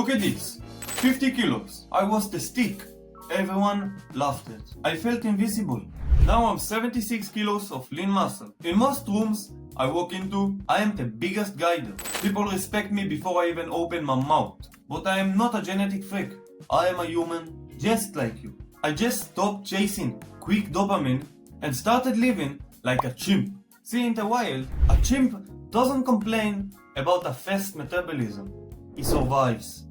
Look at this, 50 kilos. I was the stick. Everyone laughed at. I felt invisible. Now I'm 76 kilos of lean muscle. In most rooms I walk into, I am the biggest guy there. People respect me before I even open my mouth. But I am not a genetic freak. I am a human just like you. I just stopped chasing quick dopamine and started living like a chimp. See, in the wild, a chimp doesn't complain about a fast metabolism. He survives,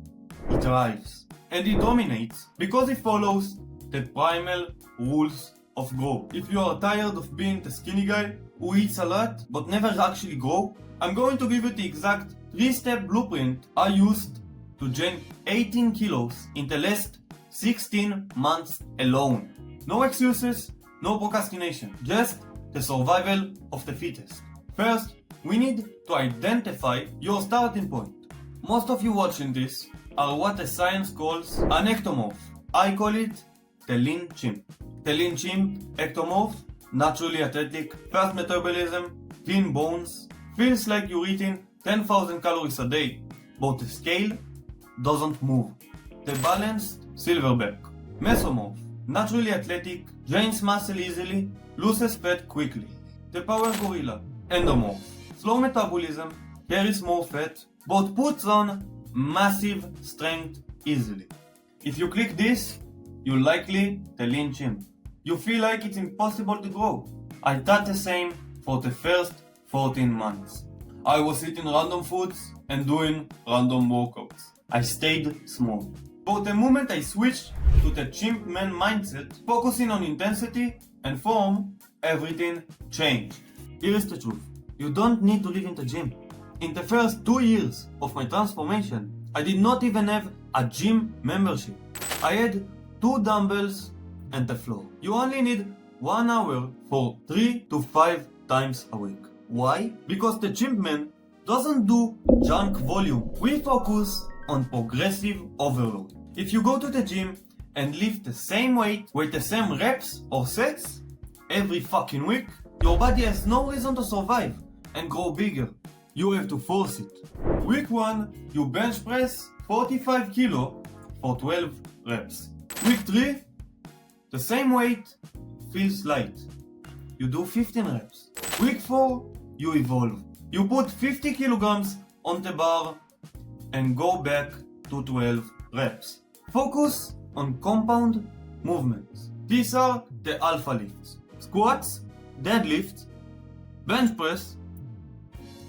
he thrives, and he dominates because he follows the primal rules of growth. If you are tired of being the skinny guy who eats a lot but never actually grow, I'm going to give you the exact 3-step blueprint I used to gain 18 kilos in the last 16 months alone. No excuses, no procrastination, just the survival of the fittest. First, we need to identify your starting point. Most of you watching this are what the science calls an ectomorph. I call it the lean chimp. The lean chimp, ectomorph, naturally athletic, fast metabolism, clean bones, feels like you're eating 10,000 calories a day, but the scale doesn't move. The balanced silverback, mesomorph, naturally athletic, gains muscle easily, loses fat quickly. The power gorilla, endomorph, slow metabolism, carries more fat, but puts on massive strength easily. If you click this, you're likely the lean chimp. You feel like it's impossible to grow. I thought the same for the first 14 months. I was eating random foods and doing random workouts. I stayed small. But the moment I switched to the chimp man mindset, focusing on intensity and form, everything changed. Here is the truth. You don't need to live in the gym. In the first 2 years of my transformation, I did not even have a gym membership. I had 2 dumbbells and the floor. You only need 1 hour for 3 to 5 times a week. Why? Because the chimp man doesn't do junk volume. We focus on progressive overload. If you go to the gym and lift the same weight with the same reps or sets every fucking week, your body has no reason to survive and grow bigger. You have to force it. Week 1, you bench press 45 kilo for 12 reps. Week 3, the same weight feels light. You do 15 reps. Week 4, you evolve. You put 50 kilograms on the bar and go back to 12 reps. Focus on compound movements. These are the alpha lifts: squats, deadlifts, bench press,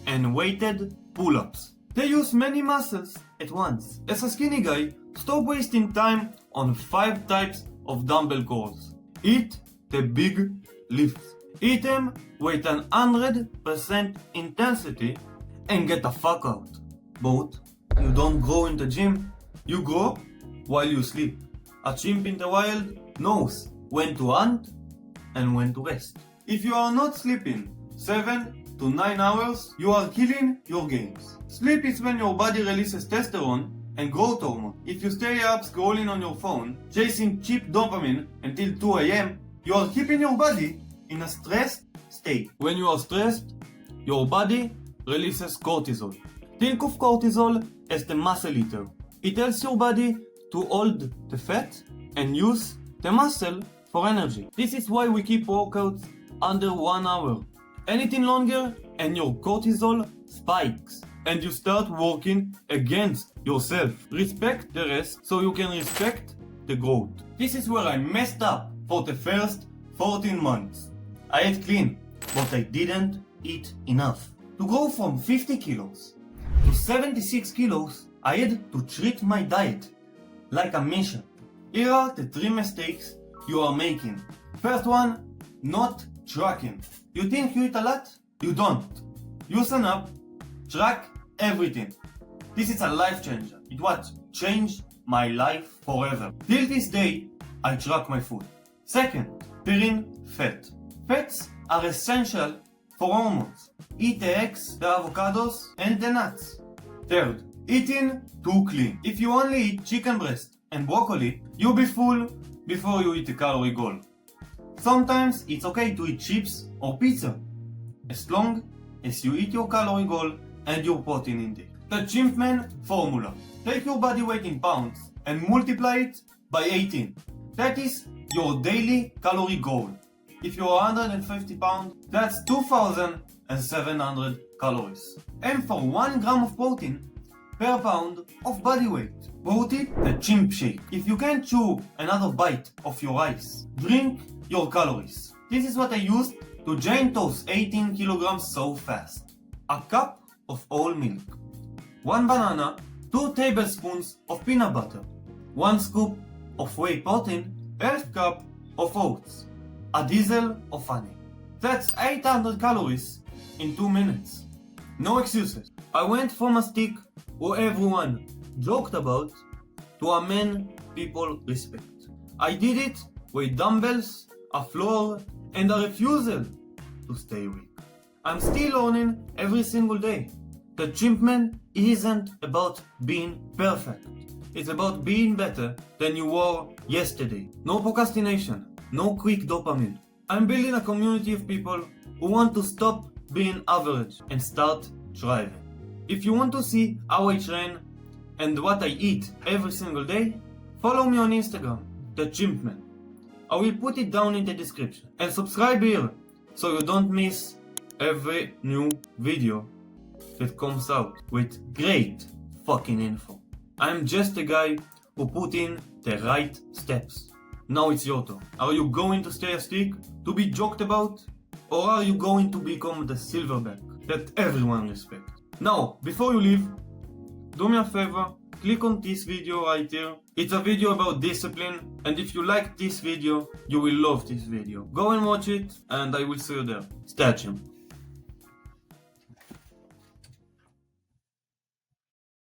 and weighted pull-ups. They use many muscles at once. As a skinny guy, stop wasting time on 5 types of dumbbell curls. Eat the big lifts. Eat them with 100% intensity and get the fuck out. But you don't grow in the gym, you grow while you sleep. A chimp in the wild knows when to hunt and when to rest. If you are not sleeping 7 to 9 hours, you are killing your gains. Sleep is when your body releases testosterone and growth hormone. If you stay up scrolling on your phone, chasing cheap dopamine until 2 AM, you are keeping your body in a stressed state. When you are stressed, your body releases cortisol. Think of cortisol as the muscle eater. It tells your body to hold the fat and use the muscle for energy. This is why we keep workouts under 1 hour. Anything longer and your cortisol spikes and you start working against yourself. Respect the rest so you can respect the growth. This is where I messed up for the first 14 months. I ate clean, but I didn't eat enough. To go from 50 kilos to 76 kilos, I had to treat my diet like a mission. Here are the 3 mistakes you are making. First one, not tracking. You think you eat a lot? You don't. Use an app, track everything. This is a life changer. It what? Changed my life forever. Till this day, I track my food. Second, burning fat. Fats are essential for hormones. Eat the eggs, the avocados, and the nuts. Third, eating too clean. If you only eat chicken breast and broccoli, you'll be full before you eat the calorie goal. Sometimes it's okay to eat chips or pizza, as long as you eat your calorie goal and your protein intake. The CHIMP MAN formula. Take your body weight in pounds and multiply it by 18. That is your daily calorie goal. If you're 150 pounds, that's 2,700 calories. And for 1 gram of protein per pound of body weight, quote it the chimp shake. If you can't chew another bite of your rice, drink your calories. This is what I used to giant toast 18 kilograms so fast. A cup of whole milk, 1 banana, 2 tablespoons of peanut butter, 1 scoop of whey protein, 1/2 cup of oats, a diesel of honey. That's 800 calories in 2 minutes. No excuses. I went from a stick who everyone joked about to a man people respect. I did it with dumbbells, a floor, and a refusal to stay weak. I'm still learning every single day. The CHIMP MAN isn't about being perfect. It's about being better than you were yesterday. No procrastination, no quick dopamine. I'm building a community of people who want to stop being average and start thriving. If you want to see how I train and what I eat every single day, follow me on Instagram, the CHIMP MAN. I will put it down in the description. And subscribe here so you don't miss every new video that comes out with great fucking info. I'm just a guy who put in the right steps. Now it's your turn. Are you going to stay a stick to be joked about? Or are you going to become the silverback that everyone respects? Now, before you leave, do me a favor, click on this video right here. It's a video about discipline, and if you like this video, you will love this video. Go and watch it, and I will see you there. Stay tuned.